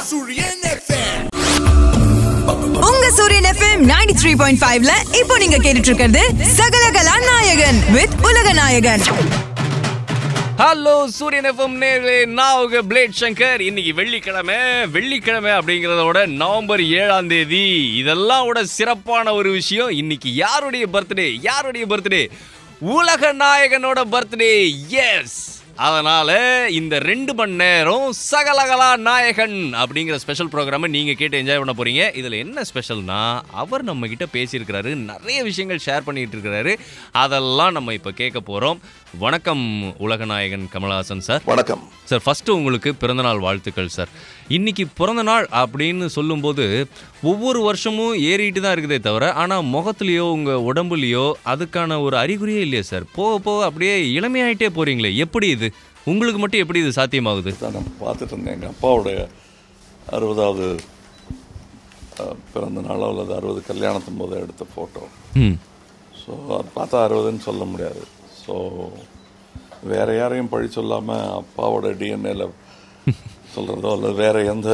சூரியன் FM. உங்க சூரியன் FM 93.5ல இப்போ நீங்க கேட்டுட்டு இருக்கிறது சகலகலா நாயகன் with உலக நாயகன். ஹலோ சூரியன் எஃப்எம் நேர்களே, நான் உங்க பிளேட் சங்கர். இன்னைக்கு வெள்ளிக்கிழமை அப்படிங்கிறதோட நவம்பர் 7ஆம் தேதி. இதெல்லாம் விட சிறப்பான ஒரு விஷயம், இன்னைக்கு யாருடைய பர்த்டே? உலக நாயகனோட பர்த்டே. எஸ், அதனால இந்த 2 மணி நேரம் சகலகலா நாயகன் அப்படிங்கிற ஸ்பெஷல் ப்ரோக்ராமை நீங்க கேட்டு என்ஜாய் பண்ண போறீங்க. இதுல என்ன ஸ்பெஷல்னா, அவர் நம்ம கிட்ட பேசியிருக்கிறாரு, நிறைய விஷயங்கள் ஷேர் பண்ணிட்டு இருக்கிறாரு. அதெல்லாம் நம்ம இப்ப கேட்க போறோம். வணக்கம் உலகநாயகன் கமல்ஹாசன் சார். வணக்கம் சார். ஃபர்ஸ்ட் உங்களுக்கு பிறந்தநாள் வாழ்த்துக்கள் சார். இன்னைக்கு பிறந்தநாள் அப்படின்னு சொல்லும்போது ஒவ்வொரு வருஷமும் ஏறிட்டு தான் இருக்குதே தவிர, ஆனால் முகத்துலையோ உங்கள் உடம்புலையோ அதுக்கான ஒரு அறிகுறியே இல்லையா சார்? போக போக அப்படியே இளமையாயிட்டே போறீங்களே, எப்படி இது உங்களுக்கு மட்டும் எப்படி இது சாத்தியமாகுது? நான் பார்த்துட்டு இருந்தேன் எங்கள் அப்பாவோட 60வது பிறந்த நாளோ அல்லது 60 கல்யாணத்தும் போது எடுத்த ஃபோட்டோ. ஸோ அது பார்த்தா 60ன்னு சொல்ல முடியாது. ஸோ வேறு யாரையும் பழி சொல்லாமல் அப்பாவோட டிஎன்ஏல சொல்கிறதோ அல்லது வேறு எந்த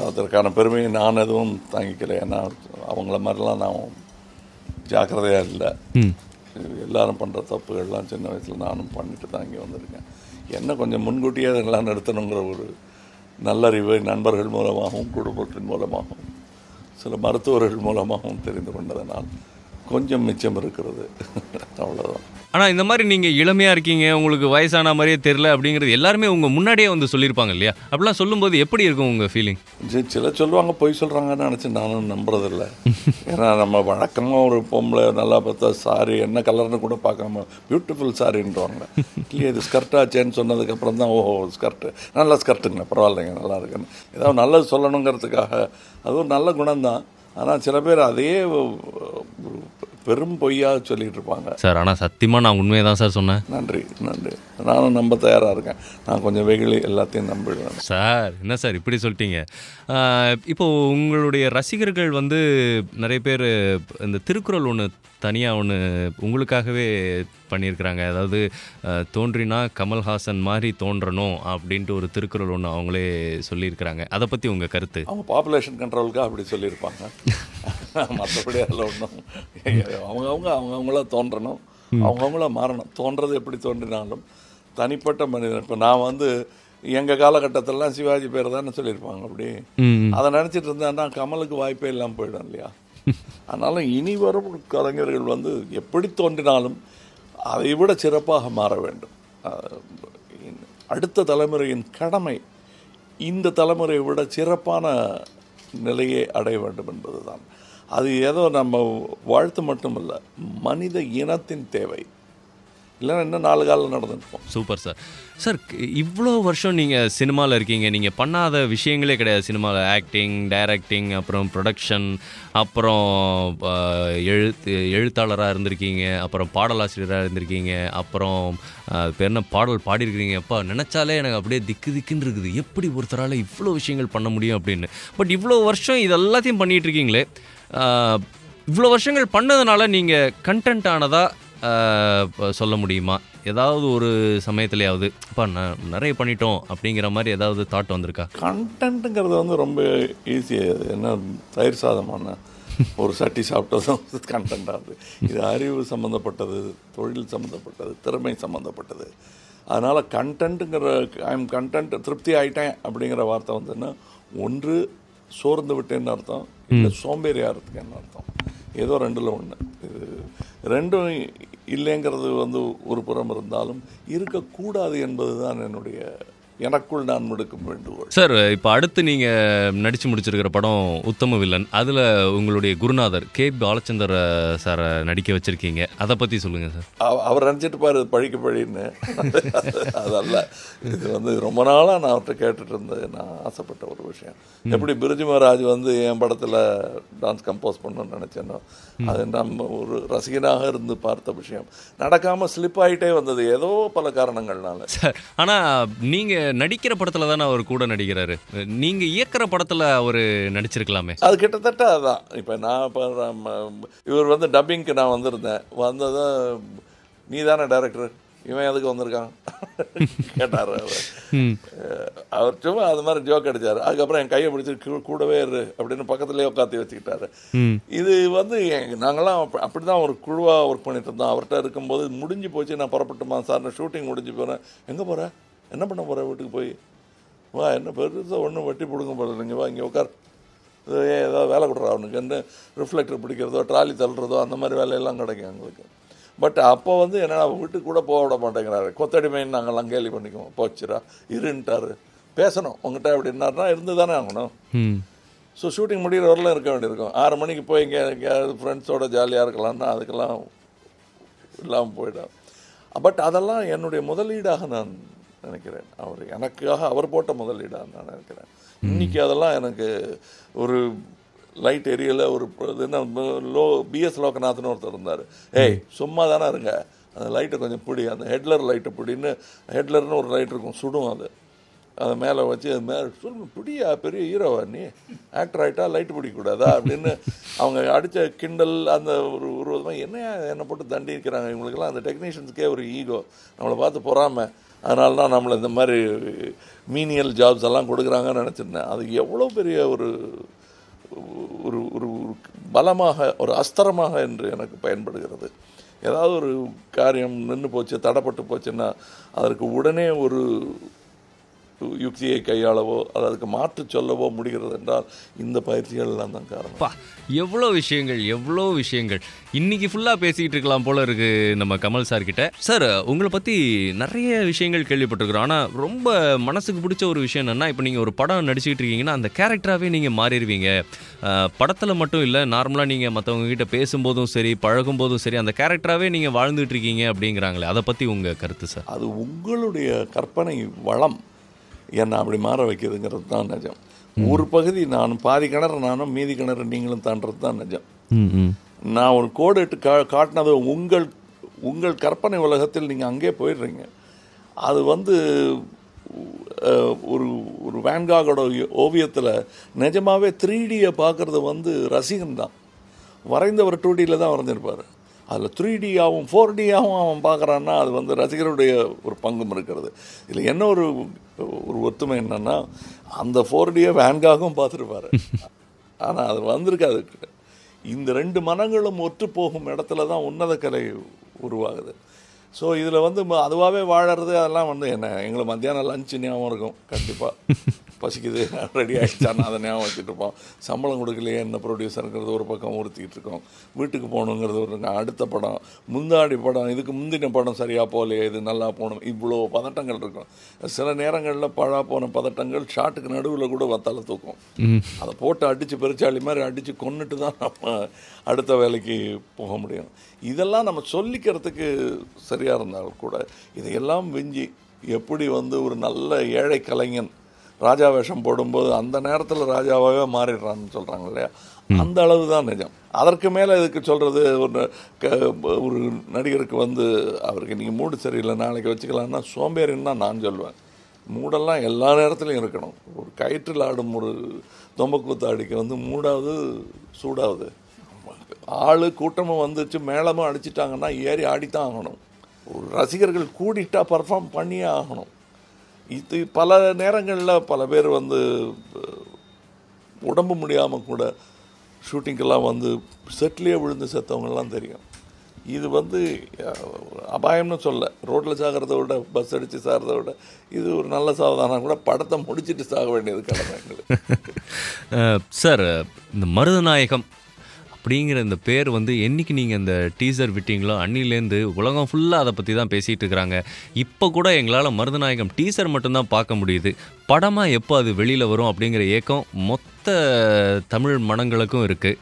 அதற்கான பெருமையை நான் எதுவும் தாங்கிக்கல. ஏன்னா அவங்கள மாதிரிலாம் நான் ஜாக்கிரதையாக இல்லை. எல்லாரும் பண்ணுற தப்புகள்லாம் சின்ன வயசில் நானும் பண்ணிட்டு தான் இங்கே வந்திருக்கேன். என்ன கொஞ்சம் முன்கூட்டியே அதெல்லாம் நிறுத்தணுங்கிற ஒரு நல்லறிவை நண்பர்கள் மூலமாகவும் குடும்பத்தின் மூலமாகவும் சில மருத்துவர்கள் மூலமாகவும் தெரிந்து கொண்டதனால் கொஞ்சம் மிச்சம் இருக்கிறது, அவ்வளோதான். ஆனால் இந்த மாதிரி நீங்கள் இளமையாக இருக்கீங்க, உங்களுக்கு வயசான மாதிரியே தெரில அப்படிங்கிறது எல்லாருமே உங்கள் முன்னாடியே வந்து சொல்லியிருப்பாங்க இல்லையா? அப்படிலாம் சொல்லும்போது எப்படி இருக்கும் உங்கள் ஃபீலிங்? சில சொல்லுவாங்க, பொய் சொல்கிறாங்கன்னு நினச்சி நானும் நம்புறதில்லை. ஏன்னா நம்ம வழக்கமாக ஒரு பொம்பளை நல்லா பார்த்தா சாரி என்ன கலர்னு கூட பார்க்காம பியூட்டிஃபுல் சாரின்றாங்க. இல்லையே இது ஸ்கர்ட்டாச்சேன்னு சொன்னதுக்கப்புறம் தான் ஓஹோ ஸ்கர்ட்டு நல்ல ஸ்கர்ட்டுங்க, பரவாயில்லைங்க, நல்லா இருக்குன்னு ஏதாவது நல்லது சொல்லணுங்கிறதுக்காக அது ஒரு நல்ல குணம்தான். ஆனால் சில பேர் அதையே பெரும் பொய்யாக சொல்லிட்டு இருப்பாங்க சார். ஆனால் சத்தியமாக நான் உண்மையை தான் சார் சொன்னேன். நன்றி. நானும் நம்ப தயாராக இருக்கேன். நான் கொஞ்சம் வெகுளி, எல்லாத்தையும் நம்பிடுவேன் சார். என்ன சார் இப்படி சொல்லிட்டீங்க? இப்போது உங்களுடைய ரசிகர்கள் வந்து நிறைய பேர் இந்த திருக்குறள் ஒன்று தனியாக ஒன்று உங்களுக்காகவே பண்ணியிருக்கிறாங்க. அதாவது தோன்றினா கமல்ஹாசன் மாதிரி தோன்றணும் அப்படின்ட்டு ஒரு திருக்குறள் ஒன்று அவங்களே சொல்லியிருக்கிறாங்க. அதை பற்றி உங்கள் கருத்து? அவங்க பாப்புலேஷன் கண்ட்ரோலுக்காக அப்படி சொல்லியிருப்பாங்க. மற்றபடி அதில் ஒன்றும் அவங்கவுங்கள தோன்றணும், அவங்கவுங்கள மாறணும். தோன்றது எப்படி தோன்றினாலும் தனிப்பட்ட மனிதன். இப்போ நான் வந்து எங்கள் காலகட்டத்திலலாம் சிவாஜி பேர் தானே சொல்லியிருப்பாங்க. அப்படி அதை நினச்சிட்டு இருந்தேன்னா கமலுக்கு வாய்ப்பே இல்லாமல் போயிடும் இல்லையா? அதனால இனி வரும் கலைஞர்கள் வந்து எப்படி தோன்றினாலும் அதை விட சிறப்பாக மாற வேண்டும். அடுத்த தலைமுறையின் கடமை இந்த தலைமுறையை விட சிறப்பான நிலையை அடைய வேண்டும் என்பதுதான். அது ஏதோ நம்ம வாழ்த்து மட்டுமல்ல, மனித இனத்தின் தேவை. இல்லைன்னா இன்னும் 4 காலம் நடந்துருப்போம். Super sir. சார், இவ்வளோ வருஷம் நீங்கள் சினிமாவில் இருக்கீங்க, நீங்கள் பண்ணாத விஷயங்களே கிடையாது சினிமாவில். ஆக்டிங், டைரக்டிங், அப்புறம் ப்ரொடக்ஷன், அப்புறம் எழுத்தாளராக இருந்திருக்கீங்க, அப்புறம் பாடலாசிரியராக இருந்திருக்கீங்க, அப்புறம் பேர் என்ன பாடல் பாடியிருக்கிறீங்க. அப்பா நினச்சாலே எனக்கு அப்படியே திக்குன்னு இருக்குது, எப்படி ஒருத்தரால் இவ்வளோ விஷயங்கள் பண்ண முடியும் அப்படின்னு. பட் இவ்வளோ வருஷம் இது எல்லாத்தையும் பண்ணிகிட்டு இருக்கீங்களே, இவ்வளோ வருஷங்கள் பண்ணதுனால நீங்கள் கண்டென்ட் ஆனதா சொல்ல முடியுமா? ஏதாவது ஒரு சமயத்துலையாவது அப்பா நிறைய பண்ணிட்டோம் அப்படிங்கிற மாதிரி ஏதாவது தாட் வந்திருக்கா? கண்டென்ட்டுங்கிறது வந்து ரொம்ப ஈஸியாக, என்ன தயிர் சாதமான ஒரு சட்டி சாப்பிட்டதும் கண்டென்ட் ஆகுது. இது அறிவு சம்மந்தப்பட்டது, தொழில் சம்மந்தப்பட்டது, திறமை சம்மந்தப்பட்டது. அதனால் கண்டென்ட்டுங்கிற கண்டென்ட் திருப்தி ஆகிட்டேன் அப்படிங்கிற வார்த்தை வந்துன்னா, ஒன்று சோர்ந்து விட்டேன்னு அர்த்தம், இல்லை சோம்பேறி ஆகிறதுக்குன்னு அர்த்தம். ஏதோ 2ல் 1. இது 2ம் இல்லைங்கிறது வந்து ஒரு புறம் இருந்தாலும் இருக்கக்கூடாது என்பது தான் எனக்குள் நான் விடுக்கும் வேண்டுகோள். சார், இப்போ அடுத்து நீங்கள் நடித்து முடிச்சிருக்கிற படம் உத்தம வில்லன். அதில் உங்களுடைய குருநாதர் கே பாலச்சந்தர் சாரை நடிக்க வச்சுருக்கீங்க. அதை பற்றி சொல்லுங்கள் சார். அவர் நினச்சிட்டு பாரு பழின்னு. அதல்ல, இது வந்து ரொம்ப நாளாக நான் அவர்கிட்ட கேட்டுட்டு இருந்தேன். நான் ஆசைப்பட்ட ஒரு விஷயம். எப்படி பிரிஜு மகாராஜ் வந்து என் படத்தில் டான்ஸ் கம்போஸ் பண்ணணும்னு நினச்சேனோ, அது நம்ம ஒரு ரசிகனாக இருந்து பார்த்த விஷயம் நடக்காமல் ஸ்லிப் ஆகிட்டே வந்தது ஏதோ பல காரணங்கள்னால. சார், ஆனால் நீங்கள் நடிக்கிற படத்துல தானே அவர் கூட நடிக்கிறாரு. நீங்க இயக்குற படத்துல அவர் நடிச்சிருக்கலாமே. அது கிட்டத்தட்ட அதுதான். இப்போ நான் இவர் வந்து டப்பிங்க்கு நான் வந்திருந்தேன். வந்ததும் நீ தானே டைரக்டர், இவன் எதுக்கு வந்திருக்கான் கேட்டார் அவர். அவர் சும்மா அது மாதிரி ஜோக் அடித்தார். அதுக்கப்புறம் என் கையை பிடிச்சி கூடவே இரு அப்படின்னு பக்கத்துலேயே உட்காந்து வச்சுக்கிட்டாரு. இது வந்து நாங்கள்லாம் அப்படி தான் ஒரு குழுவாக ஒர்க் பண்ணிட்டு இருந்தோம். அவர்கிட்ட இருக்கும்போது முடிஞ்சு போச்சு, நான் புறப்பட்டுமா சார், ஷூட்டிங் முடிஞ்சு போகிறேன். எங்கே போகிறேன், என்ன பண்ண போகிறேன், வீட்டுக்கு போய் வா, என்ன பெருசாக ஒன்றும் வெட்டி பிடுங்க போகிறது, இங்கே வா, இங்கே உட்கார், ஏதாவது வேலை கொடுறா அவனுக்கு, என்ன ரிஃப்ளெக்டர் பிடிக்கிறதோ ட்ராலி தள்ளுறதோ அந்த மாதிரி வேலையெல்லாம் கிடைக்கும் எங்களுக்கு. பட் அப்போ வந்து என்னென்னா வீட்டுக்கு கூட போக விட மாட்டேங்கிறாரு. கொத்தடிமைன்னு நாங்கள்லாம் கேள்வி பண்ணிக்குவோம். போச்சுரா இருன்ட்டார். பேசணும் உங்கள்கிட்ட அப்படின்னாருனா இருந்து தானே ஆகணும். ஸோ ஷூட்டிங் முடிகிற வரலாம் இருக்க வேண்டியிருக்கும். 6 மணிக்கு போய் இங்கே எங்கேயாவது ஃப்ரெண்ட்ஸோட ஜாலியாக இருக்கலாம்னா அதுக்கெல்லாம் இல்லாமல் போயிடும். பட் அதெல்லாம் என்னுடைய முதலீடாக நான் நினைக்கிறேன். அவர் எனக்காக அவர் போட்ட முதலீடாக நான் நினைக்கிறேன். இன்றைக்கி அதெல்லாம் எனக்கு ஒரு லைட் எரியலை, ஒரு என்ன பிஎஸ் லோகநாத்னு ஒருத்தர் இருந்தார். ஏய் சும்மா தானே இருங்க, அந்த லைட்டை கொஞ்சம் பிடி, அந்த ஹெட்லர் லைட்டை பிடின்னு, ஹெட்லர்னு ஒரு லைட் இருக்கும் சுடும், அதை மேலே வச்சு அது மேலே சொல்லு பிடியா, பெரிய ஹீரோவா நீ, ஆக்டர் ஆகிட்டா லைட்டு பிடிக்கக்கூடாதா அப்படின்னு அவங்க அடித்த கிண்டல். அந்த ஒரு விதமாக என்னை போட்டு தண்டிக்கிறாங்க இவங்களுக்கெல்லாம். அந்த டெக்னீஷியன்ஸுக்கே ஒரு ஈகோ, நம்மளை பார்த்து பொறாமல், அதனால தான் நம்மளை இந்த மாதிரி மீனியல் ஜாப்ஸ் எல்லாம் கொடுக்குறாங்கன்னு நினச்சிருந்தேன். அது எவ்வளோ பெரிய ஒரு ஒரு ஒரு பலமாக, ஒரு அஸ்திரமாக என்று எனக்கு பயன்படுகிறது. ஏதாவது ஒரு காரியம் நின்று போச்சு, தடைப்பட்டு போச்சுன்னா அதற்கு உடனே ஒரு யுக்தியை கையாளவோ அதுக்கு மாற்று சொல்லவோ முடிகிறது என்றால் இந்த பயிற்சிகள்லாம் தான் காரணம். எவ்வளோ விஷயங்கள் இன்னைக்கு ஃபுல்லாக பேசிக்கிட்டு இருக்கலாம் போல இருக்கு நம்ம கமல் சார் கிட்ட. சார், உங்களை பற்றி நிறைய விஷயங்கள் கேள்விப்பட்டிருக்கிறோம். ஆனால் ரொம்ப மனசுக்கு பிடிச்ச ஒரு விஷயம் என்னென்னா, இப்போ நீங்கள் ஒரு படம் நடிச்சுக்கிட்டு இருக்கீங்கன்னா அந்த கேரக்டராகவே நீங்கள் மாறிடுவீங்க. படத்தில் மட்டும் இல்லை, நார்மலாக நீங்கள் மற்றவங்க கிட்ட பேசும்போதும் சரி, பழகும்போதும் சரி, அந்த கேரக்டராகவே நீங்கள் வாழ்ந்துட்டு இருக்கீங்க அப்படிங்கிறாங்களே, அதை பற்றி உங்கள் கருத்து சார்? அது உங்களுடைய கற்பனை வளம் என்னை அப்படி மாற வைக்கிறதுங்கிறது தான் நிஜம். ஒரு பகுதி நானும் பாதி கிணறு நானும் மீதி கிணறு நீங்களும் தாண்டது தான் நிஜம். நான் ஒரு கோடு இட்டு காட்டினது உங்கள் கற்பனை உலகத்தில் நீங்கள் அங்கே போயிடுறீங்க. அது வந்து ஒரு வேன்காகோட ஓவியத்தில் நிஜமாகவே 3Dயை பார்க்குறது வந்து ரசிகன் தான். வரைந்தவர் 2Dயில் தான் வரைஞ்சிருப்பார். அதில் 3Dயாகவும் 4Dயாகவும் அவன் பார்க்குறான்னா அது வந்து ரசிகருடைய ஒரு பங்கும் இருக்கிறது. இதில் என்ன ஒரு ஒத்துமை என்னன்னா, அந்த 4Dயை வேன்காகவும் பார்த்துருப்பார், ஆனால் அது வந்திருக்காது. இந்த 2 மனங்களும் ஒற்று போகும் இடத்துல தான் உன்னத கலை உருவாகுது. ஸோ இதில் வந்து அதுவாகவே வாழறது அதெல்லாம் வந்து எங்களை மத்தியானம் லஞ்சு ஞாபகம் இருக்கும். கண்டிப்பாக பசிக்குது, ரெடி ஆகிடுச்சான்னா அதை ஞாபகம் வச்சுட்டு இருப்போம். சம்பளம் கொடுக்கலையே என்ன ப்ரொடியூசருங்கிறது ஒரு பக்கம் உறுத்திக்கிட்டு இருக்கோம். வீட்டுக்கு போகணுங்கிறது ஒரு அடுத்த படம், முந்தாடி படம், இதுக்கு முந்தின படம் சரியாக போகலையே, இது நல்லா போகணும், இவ்வளோ பதட்டங்கள் இருக்கும். சில நேரங்களில் பழா போன பதட்டங்கள் ஷாட்டுக்கு நடுவில் கூட வத்தால தூக்கும். அதை போட்டு அடித்து பெருச்சாளி மாதிரி அடித்து கொண்டுட்டு தான் நம்ம அடுத்த வேலைக்கு போக முடியும். இதெல்லாம் நம்ம சொல்லிக்கிறதுக்கு சரியாக இருந்தாலும் கூட இதையெல்லாம் விஞ்சி எப்படி வந்து ஒரு நல்ல ஏழை கலைஞன் ராஜா வேஷம் போடும்போது அந்த நேரத்தில் ராஜாவாகவே மாறிடுறான்னு சொல்கிறாங்க இல்லையா, அந்த அளவு தான் நிஜம். அதற்கு மேலே இதுக்கு சொல்கிறது ஒரு நடிகருக்கு வந்து அவருக்கு இன்றைக்கி மூடு சரியில்லை நாளைக்கு வச்சுக்கலான்னா சோம்பேறின்னு தான் நான் சொல்லுவேன். மூடெல்லாம் எல்லா நேரத்துலையும் இருக்கணும். ஒரு கயிற்றில் ஆடும் ஒரு தொம்பக்கூத்தாடிக்கு வந்து மூடாவது சூடாகுது. ஆள் கூட்டமும் வந்துச்சு, மேளமும் அடிச்சிட்டாங்கன்னா ஏறி ஆடித்தான் ஆகணும். ஒரு ரசிகர்கள் கூடிட்டா பர்ஃபார்ம் பண்ணியே ஆகணும். இது பல நேரங்களில் பல பேர் வந்து உடம்பு முடியாமல் கூட ஷூட்டிங்கெல்லாம் வந்து செட்லேயே விழுந்து செத்தவங்கெல்லாம் தெரியும். இது வந்து அபாயம்னு சொல்ல, ரோட்டில் சாகிறத விட பஸ் அடித்து சாகிறத விட இது ஒரு நல்ல சாவதானம் கூட படத்தை முடிச்சுட்டு சாக வேண்டியது கடமை எங்களுக்கு. சார், இந்த மருதநாயகம் அப்படிங்கிற இந்த பேர் வந்து என்றைக்கு நீங்கள் இந்த டீசர் விட்டீங்களோ அன்னிலேருந்து உலகம் ஃபுல்லாக அதை பற்றி தான் பேசிகிட்டு இருக்கிறாங்க. இப்போ கூட எங்களால் மருதநாயகம் டீசர் மட்டும்தான் பார்க்க முடியுது. படமாக எப்போ அது வெளியில் வரும் அப்படிங்கிற ஏக்கம் மொத்த தமிழ் மனங்களுக்கும் இருக்குது.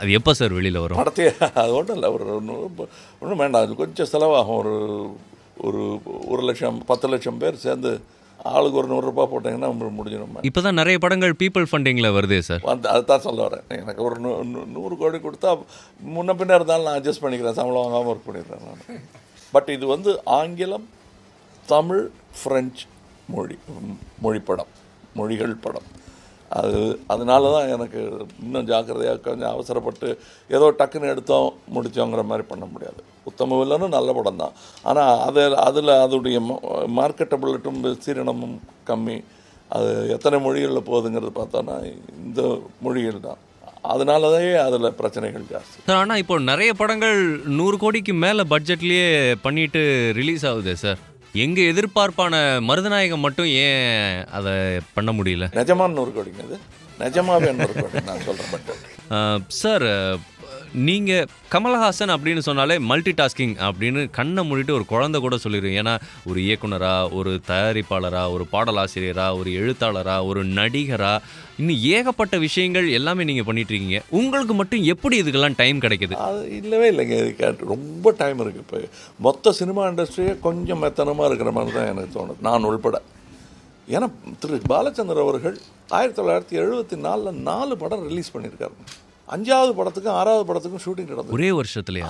அது எப்போ சார் வெளியில் வரும்? படத்தையே அது ஒன்றும் இல்லை, ஒன்றும் வேண்டாம், அது கொஞ்சம் செலவாகும். ஒரு 1 லட்சம் 10 லட்சம் பேர் சேர்ந்து ஆளுக்கு ஒரு 100 ரூபாய் போட்டிங்கன்னா முடிஞ்சிடும். இப்போ தான் நிறைய படங்கள் பீப்புள் ஃபண்டிங்கில் வருதே சார். அதுதான் சொல்ல வரேன். எனக்கு ஒரு 100 கோடி கொடுத்தா முன்ன பின்ன இருந்தாலும் நான் அட்ஜஸ்ட் பண்ணிக்கிறேன், சம்பளம் வாங்காமல் ஒர்க் பண்ணிடுறேன் நான். பட் இது வந்து ஆங்கிலம், தமிழ், ஃப்ரெஞ்சு மொழி படம், மொழிகள் படம். அதனால தான் எனக்கு இன்னும் ஜாக்கிரதையாக கொஞ்சம் அவசரப்பட்டு ஏதோ டக்குன்னு எடுத்தோம் முடித்தோங்கிற மாதிரி பண்ண முடியாது. உத்தம வில்லனும் நல்ல படம் தான், ஆனால் அதில் அதோடைய மார்க்கெட்டபிலிட்டும் சீரணமும் கம்மி. அது எத்தனை மொழிகளில் போகுதுங்கிறது பார்த்தோன்னா இந்த மொழிகள் தான், அதனாலதான் அதில் பிரச்சனைகள் ஜாஸ்தி. சார் ஆனால் இப்போ நிறைய படங்கள் 100 கோடிக்கு மேலே பட்ஜெட்லேயே பண்ணிட்டு ரிலீஸ் ஆகுது சார். எங்கள் எதிர்பார்ப்பான மருதநாயகம் மட்டும் ஏன் அதை பண்ண முடியல? நிஜமான 100 கோடிங்க, அது நிஜமாவே 100 கோடி நான் சொல்கிறேன். பட் சார் நீங்கள் கமல்ஹாசன் அப்படின்னு சொன்னாலே மல்டி டாஸ்கிங் அப்படின்னு கண்ணை மூடிட்டு ஒரு குழந்தை கூட சொல்லிடுங்க. ஏன்னா ஒரு இயக்குனராக, ஒரு தயாரிப்பாளராக, ஒரு பாடலாசிரியராக, ஒரு எழுத்தாளராக, ஒரு நடிகராக, இன்னும் ஏகப்பட்ட விஷயங்கள் எல்லாமே நீங்கள் பண்ணிட்டுருக்கீங்க. உங்களுக்கு மட்டும் எப்படி இதுக்கெல்லாம் டைம் கிடைக்குது? அது இல்லவே இல்லைங்க, இதுக்கு ரொம்ப டைம் இருக்குது. இப்போ மொத்த சினிமா இண்டஸ்ட்ரியே கொஞ்சம் மெத்தனமாக இருக்கிற மாதிரி தான் எனக்கு தோணுது, நான் உள்பட. ஏன்னா திரு பாலச்சந்தர் அவர்கள் 1974 4 படம் ரிலீஸ் பண்ணியிருக்காரு. 5வது படத்துக்கும் 6வது படத்துக்கும் ஷூட்டிங் நடந்தது ஒரே வருஷத்துலையா?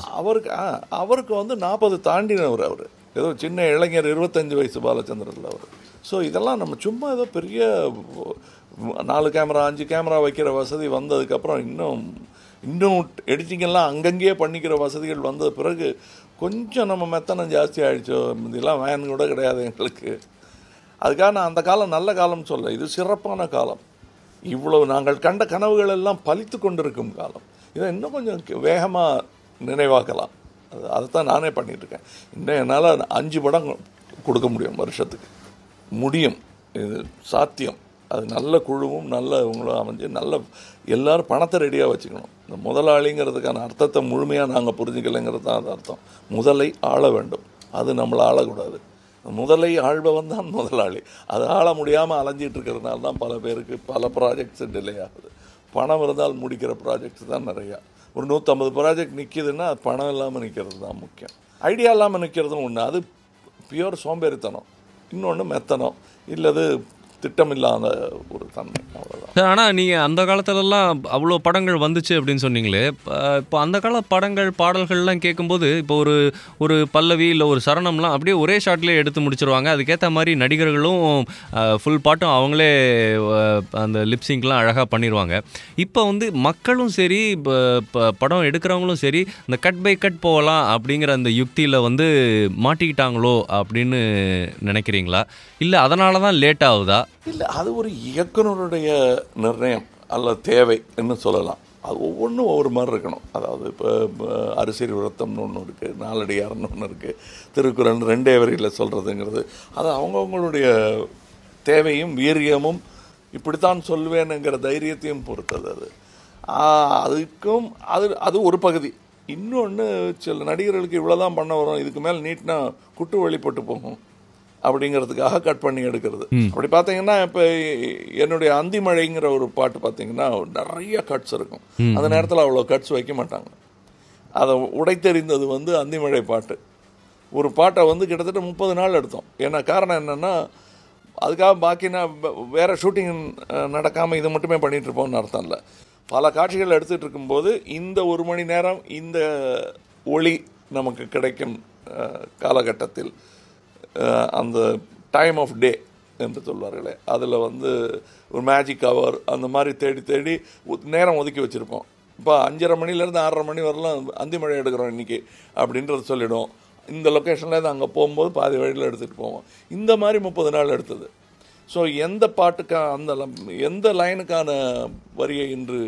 அவருக்கு வந்து 40 தாண்டினவர். அவர் ஏதோ சின்ன இளைஞர், 25 வயசு பாலச்சந்திரன் அவர். ஸோ இதெல்லாம் நம்ம சும்மா ஏதோ பெரிய 4 கேமரா 5 கேமரா வைக்கிற வசதி வந்ததுக்கப்புறம் இன்னும் எடிட்டிங்கெல்லாம் அங்கங்கேயே பண்ணிக்கிற வசதிகள் வந்த பிறகு கொஞ்சம் நம்ம மெத்தனம் ஜாஸ்தி ஆகிடுச்சோ. இதெல்லாம் வேன் கூட கிடையாது எங்களுக்கு. அதுக்காக நான் அந்த காலம் நல்ல காலம்னு சொல்ல, இது சிறப்பான காலம். இவ்வளவு நாங்கள் கண்ட கனவுகள் எல்லாம் பலித்து கொண்டிருக்கும் காலம். இதை இன்னும் கொஞ்சம் வேகமாக நினைவாக்கலாம். அதைத்தான் நானே பண்ணிகிட்ருக்கேன். இன்னும் என்னால் 5 படம் கொடுக்க முடியும் வருஷத்துக்கு, முடியும், இது சாத்தியம். அது நல்ல குழுவும் நல்ல இவங்களும் அமைஞ்சு நல்ல எல்லோரும் பணத்தை ரெடியாக வச்சுக்கணும். இந்த முதலாளிங்கிறதுக்கான அர்த்தத்தை முழுமையாக நாங்கள் புரிஞ்சுக்கலைங்கிறது தான் அது அர்த்தம். முதலை ஆள வேண்டும், அது நம்மளை ஆளக்கூடாது. முதலை ஆள்பவன் தான் முதலாளி. அது ஆள முடியாமல் அலைஞ்சிட்டு இருக்கிறதுனால தான் பல பேருக்கு பல ப்ராஜெக்ட்ஸ் டிலே ஆகுது. பணம் இருந்தால் முடிக்கிற ப்ராஜெக்ட்ஸ் தான் நிறையா. ஒரு 150 ப்ராஜெக்ட் நிற்கிதுன்னா அது பணம் இல்லாமல் நிற்கிறது தான் முக்கியம். ஐடியா இல்லாமல் நிற்கிறதுன்னு ஒன்று, அது பியூர் சோம்பேறித்தனம். இன்னொன்று மெத்தனம், இல்லது திட்டமில்லாத ஒரு தன்மை, அவ்வளோதான். ஆனால் நீங்கள் அந்த காலத்துலலாம் அவ்வளோ படங்கள் வந்துச்சு அப்படின்னு சொன்னீங்களே, இப்போ அந்த கால படங்கள் பாடல்கள்லாம் கேட்கும்போது இப்போ ஒரு பல்லவி இல்லை ஒரு சரணம்லாம் அப்படியே ஒரே ஷாட்லேயே எடுத்து முடிச்சிருவாங்க. அதுக்கேற்ற மாதிரி நடிகர்களும் ஃபுல் பாட்டும் அவங்களே அந்த லிப்சிங்க்லாம் அழகாக பண்ணிடுவாங்க. இப்போ வந்து மக்களும் சரி, படம் எடுக்கிறவங்களும் சரி, இந்த கட் பை கட் போகலாம் அப்படிங்கிற அந்த யுக்தியில் வந்து மாட்டிக்கிட்டாங்களோ அப்படின்னு நினைக்கிறீங்களா? இல்லை அதனால தான் லேட் ஆகுதா? இல்லை, அது ஒரு இயக்குனருடைய நிர்ணயம் அல்ல தேவை என்று சொல்லலாம். அது ஒவ்வொன்றும் ஒவ்வொரு மாதிரி இருக்கணும். அதாவது இப்போ அரிசி விரத்தம்னு ஒன்று இருக்குது, நாலடியார்னு ஒன்று இருக்குது, திருக்குறள் 2 வரியில் சொல்கிறதுங்கிறது அது அவங்கவுங்களுடைய தேவையும் வீரியமும் இப்படித்தான் சொல்வேனுங்கிற தைரியத்தையும் பொறுத்தது. அதுக்கும் அது ஒரு பகுதி. இன்னொன்று, சில நடிகர்களுக்கு இவ்வளோதான் பண்ண வரும், இதுக்கு மேலே நீட்னா குட்டு வழிபட்டு போகும் அப்படிங்கிறதுக்காக கட் பண்ணி எடுக்கிறது. அப்படி பார்த்தீங்கன்னா இப்போ என்னுடைய அந்திமழைங்கிற ஒரு பாட்டு பார்த்தீங்கன்னா நிறைய கட்ஸ் இருக்கும். அந்த நேரத்தில் அவ்வளோ கட்ஸ் வைக்க மாட்டாங்க. அதை உடைத்தெறிந்தது வந்து அந்திமழை பாட்டு. ஒரு பாட்டை வந்து கிட்டத்தட்ட 30 நாள் எடுத்தோம். ஏன்னா காரணம் என்னென்னா, அதுக்காக பாக்கினா வேறு ஷூட்டிங் நடக்காமல் இதை மட்டுமே பண்ணிகிட்டு இருப்போம்னு அர்த்தம் இல்லை. பல காட்சிகள் எடுத்துகிட்டு இருக்கும்போது இந்த 1 மணி நேரம் இந்த ஒளி நமக்கு கிடைக்கும் காலகட்டத்தில், அந்த டைம் ஆஃப் டே என்று சொல்வார்களே, அதில் வந்து ஒரு மேஜிக் ஹவர் அந்த மாதிரி தேடி நேரம் ஒதுக்கி வச்சுருப்போம். இப்போ 5:30 மணிலேருந்து 6:30 மணி வரலாம் அந்திமழை எடுக்கிறோம் இன்றைக்கி அப்படின்றது சொல்லிவிடும். இந்த லொக்கேஷன்லேருந்து அங்கே போகும்போது பாதி வழியில் எடுத்துகிட்டு போவோம். இந்த மாதிரி 30 நாள் எடுத்தது. ஸோ எந்த பாட்டுக்கான எந்த லைனுக்கான வரியை இன்று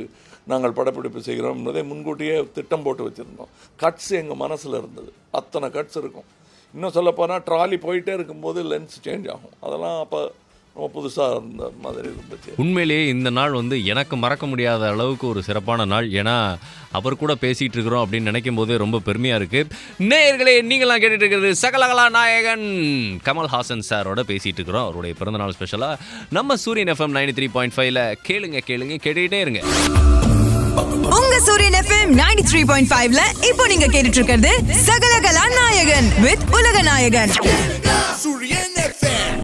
நாங்கள் படப்பிடிப்பு செய்கிறோம் என்பதை முன்கூட்டியே திட்டம் போட்டு வச்சுருந்தோம். கட்ஸ் எங்கள் மனசில் இருந்தது, அத்தனை கட்ஸ் இருக்கும். இன்னும் சொல்லப்போனால் ட்ராலி போயிட்டே இருக்கும்போது லென்ஸ் சேஞ்ச் ஆகும். அதெல்லாம் அப்போ ரொம்ப புதுசாக இருந்த மாதிரி இருந்துச்சு. உண்மையிலேயே இந்த நாள் வந்து எனக்கு மறக்க முடியாத அளவுக்கு ஒரு சிறப்பான நாள். ஏன்னா அவர் கூட பேசிகிட்டு இருக்கிறோம் அப்படின்னு நினைக்கும் போதே ரொம்ப பெருமையாக இருக்குது. நேயர்களே, நீங்களாம் கேட்டுட்டு இருக்கிறது சகலகலா நாயகன் கமல்ஹாசன் சாரோட பேசிகிட்டு இருக்கிறோம். அவருடைய பிறந்தநாள் ஸ்பெஷலாக நம்ம சூரியன் FM 93.5ல கேளுங்க கேட்டுக்கிட்டே இருங்க. உங்க சூரியன் FM 93.5ல இப்போ நீங்க கேட்டுட்டு இருக்கிறது சகலகலா நாயகன் வித் உலக நாயகன்.